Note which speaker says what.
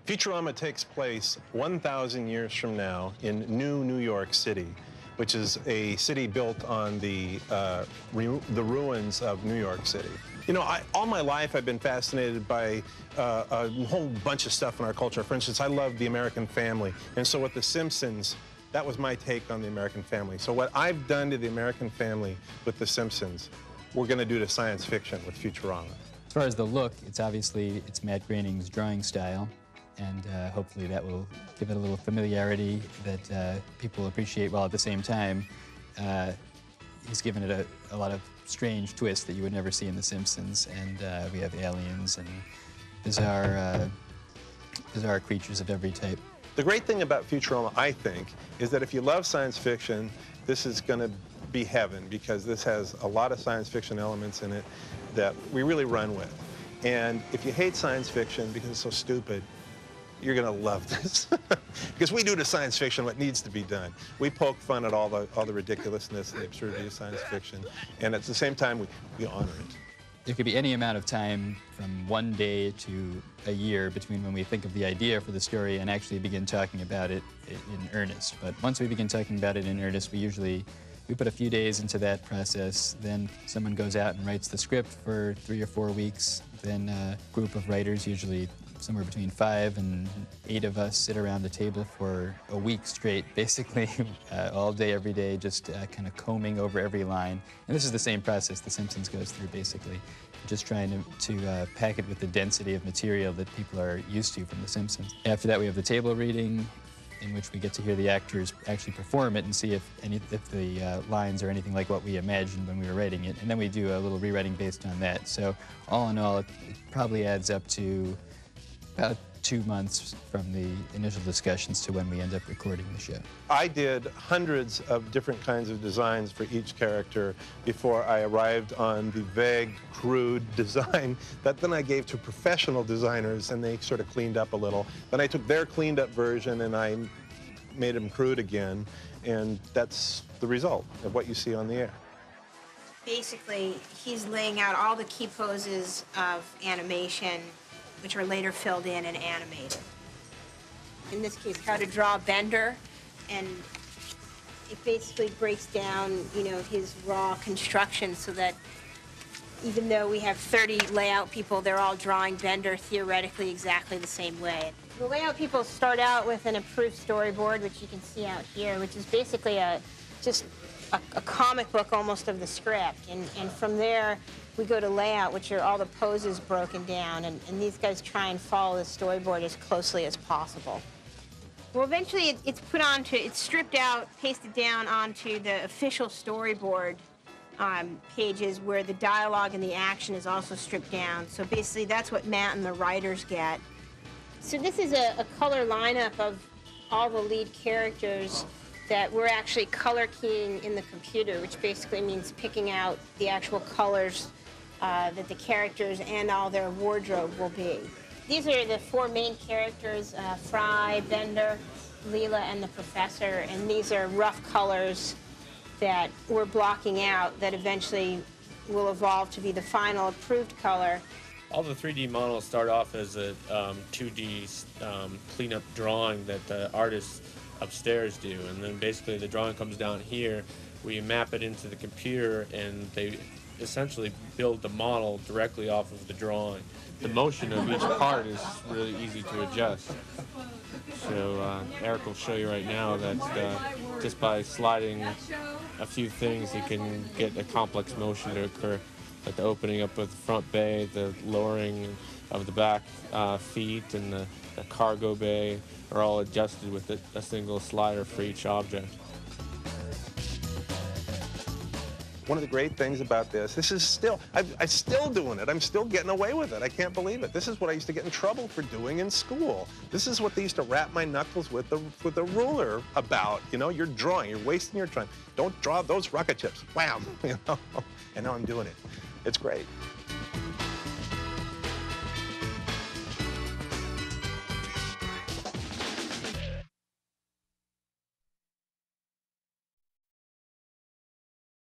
Speaker 1: Futurama takes place 1,000 years from now in New York City, which is a city built on the ruins of New York City. You know, all my life I've been fascinated by a whole bunch of stuff in our culture. For instance, I love the American family. And so with The Simpsons, that was my take on the American family. So what I've done to the American family with The Simpsons, we're going to do to science fiction with Futurama.
Speaker 2: As far as the look, it's Matt Groening's drawing style. And hopefully that will give it a little familiarity that people appreciate, while at the same time, he's given it a lot of strange twists that you would never see in The Simpsons. And we have aliens and bizarre creatures of every type.
Speaker 1: The great thing about Futurama, I think, is that if you love science fiction, this is going to be heaven, because this has a lot of science fiction elements in it that we really run with. And if you hate science fiction because it's so stupid, you're going to love this. Because we do to science fiction what needs to be done. We poke fun at all the ridiculousness and the absurdity of science fiction, and at the same time, we honor it.
Speaker 2: There could be any amount of time from one day to a year between when we think of the idea for the story and actually begin talking about it in earnest. But once we begin talking about it in earnest, we put a few days into that process. Then someone goes out and writes the script for 3 or 4 weeks. Then a group of writers, usually somewhere between 5 and 8 of us, sit around the table for a week straight, basically, all day, every day, just kind of combing over every line. And this is the same process The Simpsons goes through, basically, just trying to pack it with the density of material that people are used to from The Simpsons. After that, we have the table reading, in which we get to hear the actors actually perform it and see if the lines are anything like what we imagined when we were writing it. And then we do a little rewriting based on that. So all in all, it probably adds up to about 2 months from the initial discussions to when we end up recording the show.
Speaker 1: I did hundreds of different kinds of designs for each character before I arrived on the vague, crude design that then I gave to professional designers, and they sort of cleaned up a little. Then I took their cleaned up version and I made them crude again, and that's the result of what you see on the air.
Speaker 3: Basically, he's laying out all the key poses of animation, which are later filled in and animated. In this case, how to draw Bender, and it basically breaks down, you know, his raw construction so that even though we have 30 layout people, they're all drawing Bender theoretically exactly the same way. The layout people start out with an approved storyboard, which you can see out here, which is basically just a comic book almost of the script, and from there we go to layout, which are all the poses broken down, and these guys try and follow the storyboard as closely as possible. Well, eventually it's stripped out, pasted down onto the official storyboard pages, where the dialogue and the action is also stripped down. So basically that's what Matt and the writers get. So this is a color lineup of all the lead characters that we're actually color keying in the computer, which basically means picking out the actual colors that the characters and all their wardrobe will be. These are the 4 main characters, Fry, Bender, Leela, and the Professor, and these are rough colors that we're blocking out that eventually will evolve to be the final approved color.
Speaker 4: All the 3D models start off as a 2D cleanup drawing that the artists upstairs do, and then basically the drawing comes down here, we map it into the computer, and they essentially build the model directly off of the drawing. The motion of each part is really easy to adjust. So Eric will show you right now that just by sliding a few things, you can get a complex motion to occur, like the opening up of the front bay, the lowering of the back feet, and the cargo bay are all adjusted with a single slider for each object.
Speaker 1: One of the great things about this is still, I'm still doing it. I'm still getting away with it. I can't believe it. This is what I used to get in trouble for doing in school. This is what they used to rap my knuckles with the ruler about. You know, you're drawing, you're wasting your time. Don't draw those rocket ships. Wham! You know, and now I'm doing it. It's great.